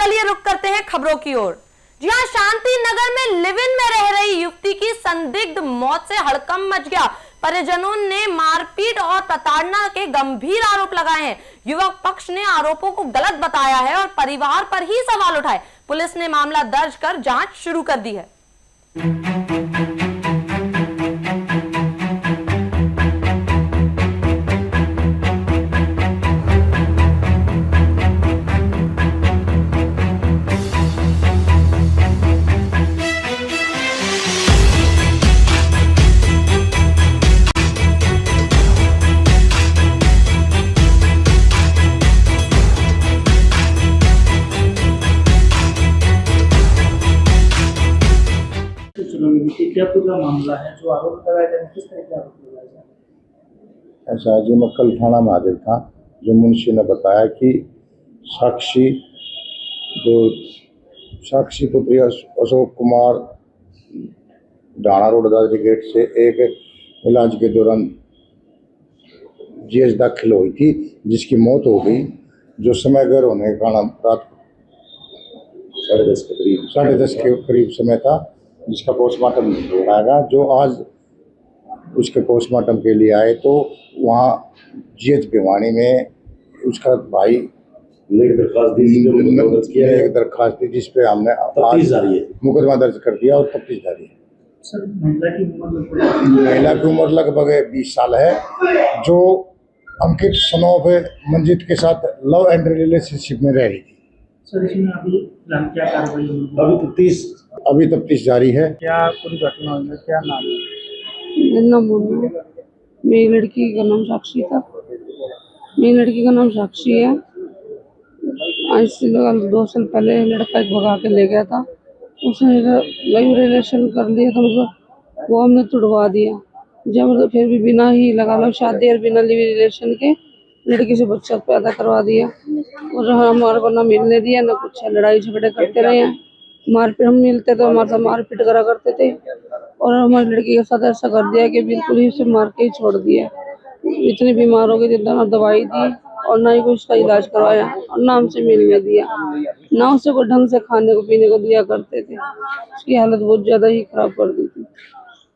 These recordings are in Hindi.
चलिए रुक करते हैं खबरों की ओर। जी हां, शांति नगर में लिव इन में रह रही युवती की संदिग्ध मौत से हड़कंप मच गया। परिजनों ने मारपीट और प्रताड़ना के गंभीर आरोप लगाए हैं। युवक पक्ष ने आरोपों को गलत बताया है और परिवार पर ही सवाल उठाए। पुलिस ने मामला दर्ज कर जांच शुरू कर दी है। क्या पूरा मामला है जो आरोप लगाए जा रहे हैं, किस तरह के आरोप लगाए जा रहे हैं? ऐसा जी, मैं कल थाना में हाजिर था। जो मुंशी ने बताया कि साक्षी पुत्री अशोक कुमार डाणा रोड दादरी गेट से एक इलाज के दौरान जीएच दाखिल हुई थी, जिसकी मौत हो गई। जो समय गैर होने के कारण रात 10:30 के करीब समय था, जिसका पोस्टमार्टम कराएगा। जो आज उसके पोस्टमार्टम के लिए आए तो वहाँ जीएच भिवानी में उसका भाई एक दरखास्त दी, जिस पे हमने मुकदमा दर्ज कर दिया और तफ्तीश जारी है। सर, महिला की उम्र लगभग 20 साल है, जो अंकित सनोफ मंजित के साथ लव एंड रिलेशनशिप में रह रही थी। सर, इसमें अभी क्या कार्रवाई होगी? अभी तफ्तीश जारी है। क्या पूरी घटना हुई है, क्या नाम है? मेरा नाम मोनू, मेरी लड़की का नाम साक्षी था। मेरी लड़की का नाम साक्षी है। आज से 2 साल पहले लड़का एक भगा के ले गया था। उसने लाइव रिलेशन कर लिया था, मतलब वो हमने तुड़वा दिया। जब फिर भी बिना ही लगा लो शादी और बिना लिव रिलेशन के लड़की से बच्चा पैदा करवा दिया और हमारे को ना मिलने दिया ना कुछ। लड़ाई झगड़े करते रहे हैं, मारपीट। हम मिलते तो हमारे साथ मारपीट करा करते थे और हमारी लड़की के साथ ऐसा कर दिया कि बिल्कुल ही उसे मार के ही छोड़ दिया। इतनी बीमार हो गई थी, ना दवाई दी और ना ही कुछ का इलाज करवाया और ना हमसे मिलने दिया, ना उसे को ढंग से खाने को पीने को दिया करते थे। उसकी हालत बहुत ज्यादा ही खराब कर दी थी।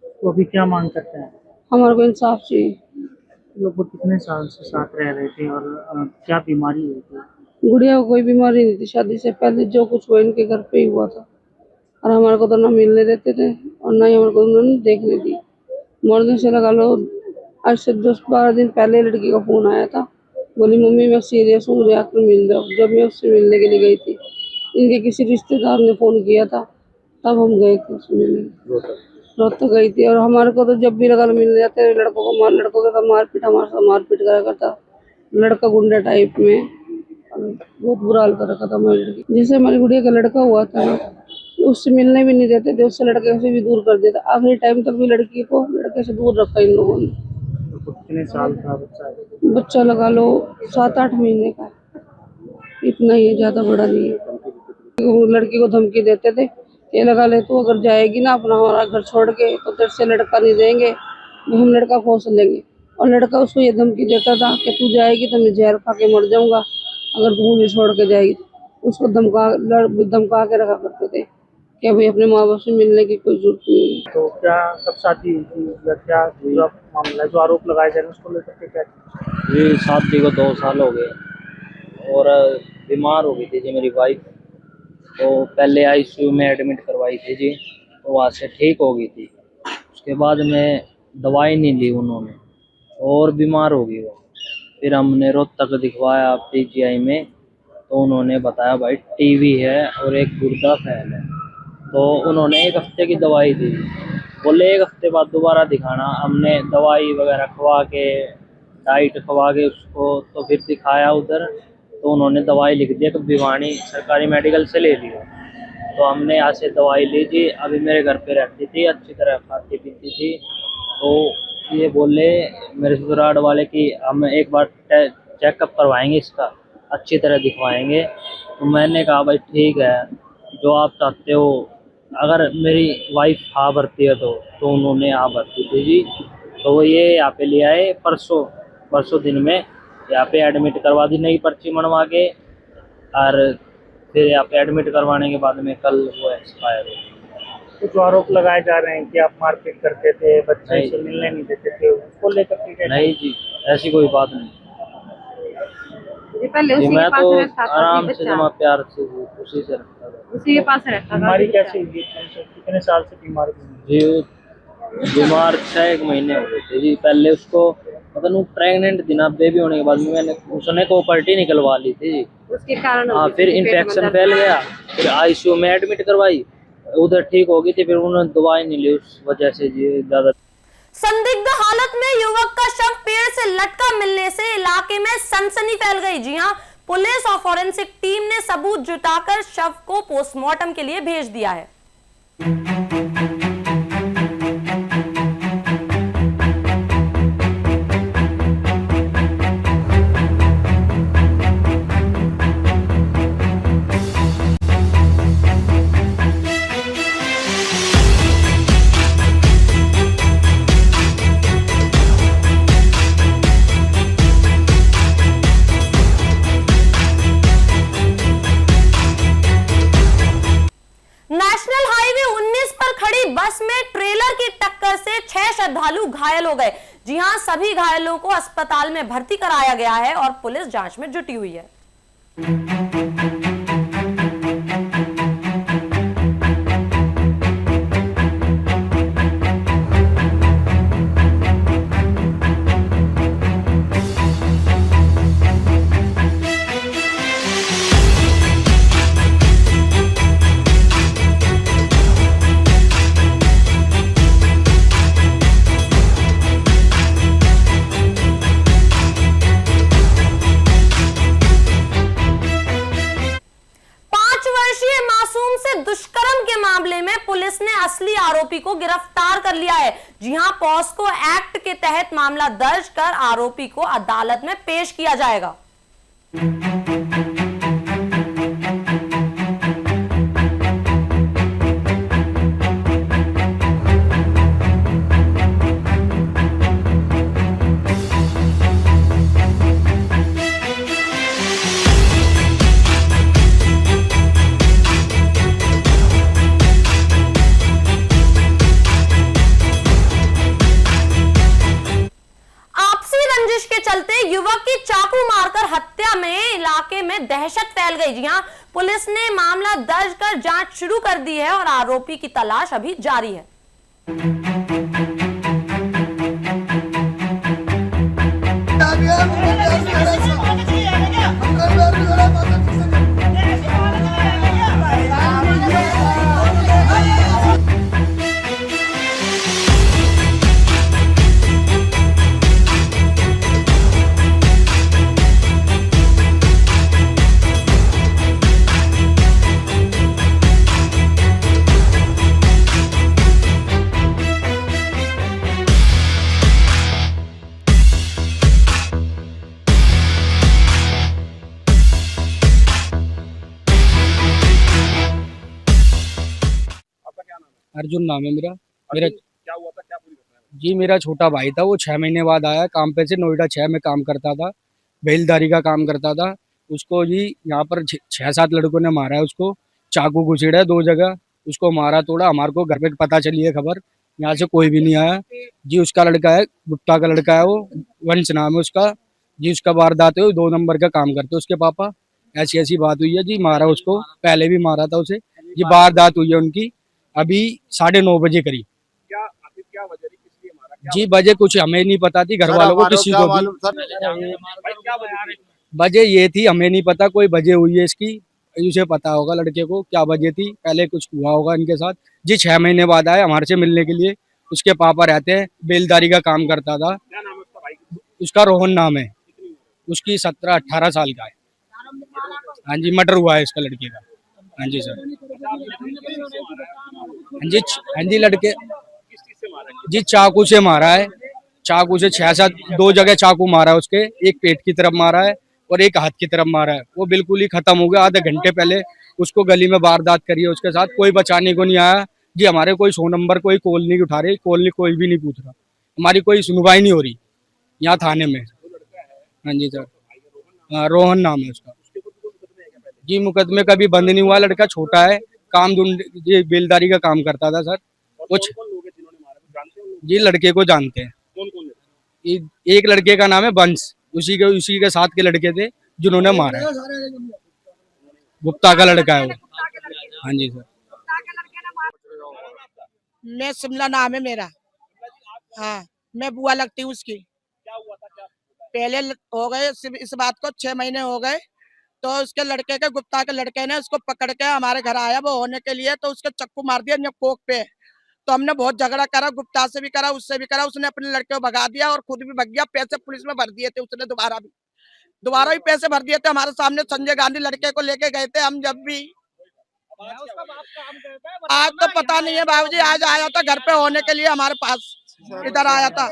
तो अभी क्या मांग करते हैं? हमारे को इंसाफ चाहिए। लोग कितने साल से साथ रह रहे थे और क्या बीमारी हुई थी? गुड़िया को कोई बीमारी नहीं थी। शादी से पहले जो कुछ हुआ इनके घर पे ही हुआ था और हमारे को तो ना मिलने देते थे और ना ही हमारे को उन्होंने देखने दी। मरने से लगा लो आज से 10-12 दिन पहले लड़की का फोन आया था, बोली मम्मी मैं सीरियस हूँ, मुझे आकर मिल जाओ। जब मैं उससे मिलने के लिए गई थी, इनके किसी रिश्तेदार ने फ़ोन किया था, तब हम गए थे उससे मिलने। रोज तो गई थी और हमारे को तो जब भी लगा मिलने जाते लड़कों के साथ मारपीट, हमारे साथ मारपीट करा करता। लड़का गुंडा टाइप में, बहुत बुरा हाल कर रखा था हमारी लड़की। जैसे हमारी गुड़िया का लड़का हुआ था ना, उससे मिलने भी नहीं देते थे, उससे लड़के से भी दूर कर देता। आखिरी टाइम तक भी लड़की को लड़के से दूर रखा इन लोगों ने। तो कितने साल का बच्चा लगा लो 7-8 महीने का, इतना ही है, ज्यादा बड़ा नहीं है। वो लड़की को धमकी देते थे, ये लगा ले तू अगर जाएगी ना अपना हमारा घर छोड़ के तो तेरे से लड़का नहीं देंगे, हम लड़का खोस लेंगे। और लड़का उसको ये धमकी देता था कि तू जाएगी तो मैं जहर खा के मर जाऊंगा अगर तू मुझे छोड़ के जाएगी। उसको धमका के रखा करते थे कि भाई अपने माँ बाप से मिलने की कोई जरूरत नहीं है। तो क्या कब शादी हुई थी या क्या पूरा मामला जो आरोप लगाए जा रहे हैं उसको लेकर के क्या? जी, शादी को 2 साल हो गए और बीमार हो गई थी जी मेरी वाइफ। तो पहले आईसीयू में एडमिट करवाई थी जी, तो वहाँ से ठीक हो गई थी। उसके बाद में दवाई नहीं ली उन्होंने और बीमार हो गई वो। फिर हमने रोहतक दिखवाया पीजीआई में, तो उन्होंने बताया भाई टीबी है और एक गुर्दा फैल है। तो उन्होंने 1 हफ्ते की दवाई दी, बोले 1 हफ्ते बाद दोबारा दिखाना। हमने दवाई वगैरह खवा के, डाइट खवा के उसको, तो फिर दिखाया उधर, तो उन्होंने दवाई लिख दिया। तो भिवानी सरकारी मेडिकल से ले लिया। तो हमने यहाँ से दवाई ली जी। अभी मेरे घर पे रहती थी, अच्छी तरह खाती पीती थी। तो ये बोले मेरे ससुराल वाले कि हम एक बार चेकअप करवाएंगे, इसका अच्छी तरह दिखवाएंगे। तो मैंने कहा भाई ठीक है, जो आप चाहते हो। अगर मेरी वाइफ हाँ भरती है तो उन्होंने हाँ भरती थी जी। तो वो ये यहाँ पे ले आए परसों दिन में, यहाँ पे एडमिट करवा दी, नई पर्ची बनवा के। और फिर यहाँ पे एडमिट करवाने के बाद में कल वो एक्सपायर हो गया। कुछ आरोप लगाए जा रहे हैं कि आप मारपीट करते थे, बच्चे नहीं। से मिलने नहीं देते थे, उसको लेकर के क्या- नहीं जी, ऐसी कोई बात नहीं जी। पहले जी। उसी मैं के पास तो रहता था आराम जी से बच्चा, जमा प्यार से उसी से रखता था उसी के पास रहता था बीमारी जी कैसे बच्चा। हुई? कितने साल से बीमार थी? जी। बीमार 6 महीने हो गए थे जी। पहले उसको मतलब प्रेग्नेंट थी ना, बेबी होने के बाद में मैंने उसने प्रॉपर्टी निकलवा ली थी जी। उसके कारण हाँ, हुई फिर थी पेट में इन्फेक्शन दर्द। फैल गया, फिर आईसीयू में एडमिट करवाई, उधर ठीक हो गई थी, फिर उन्होंने दवाई नहीं ली, उस वजह से जी ज़्यादा। संदिग्ध हालत में युवक का शव पेड़ से लटका मिलने से इलाके में सनसनी फैल गई। जी हां, पुलिस और फॉरेंसिक टीम ने सबूत जुटाकर शव को पोस्टमार्टम के लिए भेज दिया है। नेशनल हाईवे 19 पर खड़ी बस में ट्रेलर की टक्कर से 6 श्रद्धालु घायल हो गए। जी हां, सभी घायलों को अस्पताल में भर्ती कराया गया है और पुलिस जांच में जुटी हुई है। दुष्कर्म के मामले में पुलिस ने असली आरोपी को गिरफ्तार कर लिया है। जी हां, पॉस्को एक्ट के तहत मामला दर्ज कर आरोपी को अदालत में पेश किया जाएगा। के चलते युवक की चाकू मारकर हत्या में इलाके में दहशत फैल गई। जी हां, पुलिस ने मामला दर्ज कर जांच शुरू कर दी है और आरोपी की तलाश अभी जारी है। अर्जुन नाम है मेरा। क्या हुआ था, क्या पूरी घटना? जी, मेरा छोटा भाई था, वो 6 महीने बाद आया काम पे से। नोएडा 6 में काम करता था, बेलदारी का काम करता था। उसको जी यहाँ पर 6-7 लड़कों ने मारा है उसको, चाकू घुसेड़ा 2 जगह, उसको मारा तोड़ा। हमारे को घर पे पता चली है खबर, यहाँ से कोई भी नहीं आया जी। उसका लड़का है, गुप्ता का लड़का है, वो वंश नाम है उसका जी। उसका वारदात है, 2 नंबर का काम करते उसके पापा। ऐसी ऐसी बात हुई है जी, मारा उसको, पहले भी मारा था उसे जी। वारदात हुई है उनकी अभी 9:30 बजे करीब। क्या वजह थी, किस लिए मारा? जी वजह कुछ हमें नहीं पता थी, घर वालों को किसी को भी। वजह ये थी हमें नहीं पता, कोई वजह हुई है इसकी, उसे पता होगा लड़के को क्या वजह थी, पहले कुछ हुआ होगा इनके साथ जी। 6 महीने बाद आए हमारे से मिलने के लिए। उसके पापा रहते हैं, बेलदारी का काम करता था। क्या नाम है उसका भाई? उसका रोहन नाम है, उसकी 17-18 साल का है। हाँ जी, मर्डर हुआ है इसका लड़के का। हाँ जी सर। हाँ जी लड़के जी चाकू से मारा है, चाकू से 6-7 2 जगह चाकू मारा है उसके, एक पेट की तरफ मारा है और एक हाथ की तरफ मारा है। वो बिल्कुल ही खत्म हो गया, आधे घंटे पहले उसको गली में वारदात करी है उसके साथ, कोई बचाने को नहीं आया जी। हमारे कोई 100 नंबर कोई कॉल नहीं उठा रही, कॉल नहीं कोई भी नहीं पूछ रहा, हमारी कोई सुनवाई नहीं हो रही यहाँ थाने में। हाँ जी सर, रोहन नाम है उसका जी मुकदमे कभी बंद नहीं हुआ, लड़का छोटा है, काम ढूंढ ये बेलदारी का काम करता था सर। कुछ जी लड़के को जानते हैं, एक लड़के का नाम है बंश, उसी के साथ के लड़के थे जिन्होंने मारा है। गुप्ता का लड़का है वो। हाँ जी सर। मैं शिमला नाम है मेरा। हाँ, मैं बुआ लगती हूँ उसकी। पहले हो गए इस बात को 6 महीने हो गए, तो उसके लड़के के गुप्ता के लड़के ने उसको पकड़ के हमारे घर आया वो होने के लिए, तो उसके चक्कू मार दिया कोक पे। तो हमने बहुत झगड़ा करा, गुप्ता से भी करा, उससे भी करा, उसने अपने लड़के को भगा दिया और खुद भी भग गया। पैसे पुलिस में भर दिए थे उसने, दोबारा भी पैसे भर दिए थे। हमारे सामने संजय गांधी लड़के को लेके गए थे हम। जब भी आज तो पता नहीं है बाबूजी, आज आया था घर पे होने के लिए हमारे पास, इधर आया था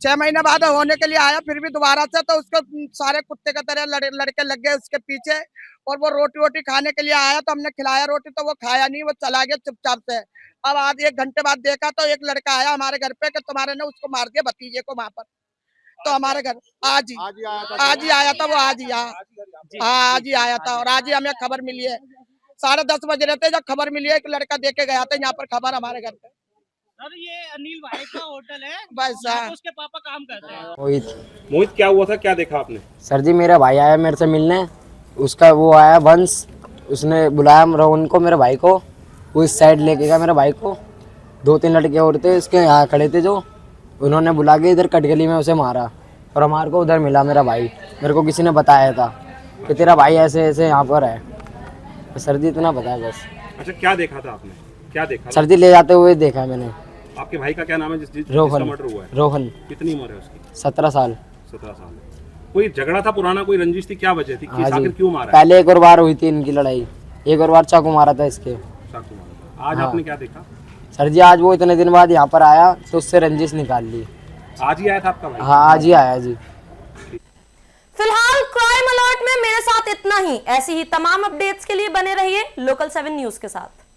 6 महीने बाद होने के लिए आया, फिर भी दोबारा से। तो उसको सारे कुत्ते का तरह लड़के लग गए उसके पीछे, और वो रोटी खाने के लिए आया, तो हमने खिलाया रोटी, तो वो खाया नहीं, वो चला गया चुपचाप से। अब आज 1 घंटे बाद देखा तो एक लड़का आया हमारे घर पे कि तुम्हारे ने उसको मार दिया, भतीजे को वहां पर। तो हमारे घर आज ही आया था वो, आज ही आया था। और आज ही हमें खबर मिली है, 10:30 बज रहे थे जब खबर मिली है, एक लड़का देख के गया था यहाँ पर खबर हमारे घर पे। सर ये अनिल भाई का होटल है, बस यहाँ पे उसके पापा काम करते हैं। मोहित क्या हुआ था, क्या देखा आपने? सर जी मेरा भाई आया मेरे से मिलने, उसका वो आया वंश, उसने बुलाया रोहन को, मेरे भाई को। वो इस साइड लेके गया मेरे भाई को। 2-3 लड़के और थे उसके यहाँ खड़े थे, जो उन्होंने बुला के इधर कटगली में उसे मारा, और हमारे को उधर मिला मेरा भाई। मेरे को किसी ने बताया था कि तेरा भाई ऐसे ऐसे यहाँ पर है। तो सर जी इतना पता है बस। अच्छा, क्या देखा था आपने, क्या देखा? सर जी ले जाते हुए देखा मैंने। आपके भाई का क्या नाम है जिसका मर्डर हुआ है? रोहन। कितनी उम्र है उसकी? 17 साल। 17 साल। कोई झगड़ा था पुराना, कोई रंजिश थी, क्या वजह थी, आखिर क्यों मारा? पहले एक और बार हुई थी इनकी लड़ाई, एक और बार चाकू मारा था इसके। चाकू मारा था। आज आपने क्या देखा? सर जी आज वो इतने दिन बाद यहाँ पर आया, तो उससे रंजिश निकाल ली। आज ही आया था आपका भाई? हाँ आज ही आया जी। फिलहाल क्राइम अलर्ट में मेरे साथ इतना ही। ऐसी ही तमाम अपडेट्स के लिए बने रहिए लोकल 7 न्यूज के साथ।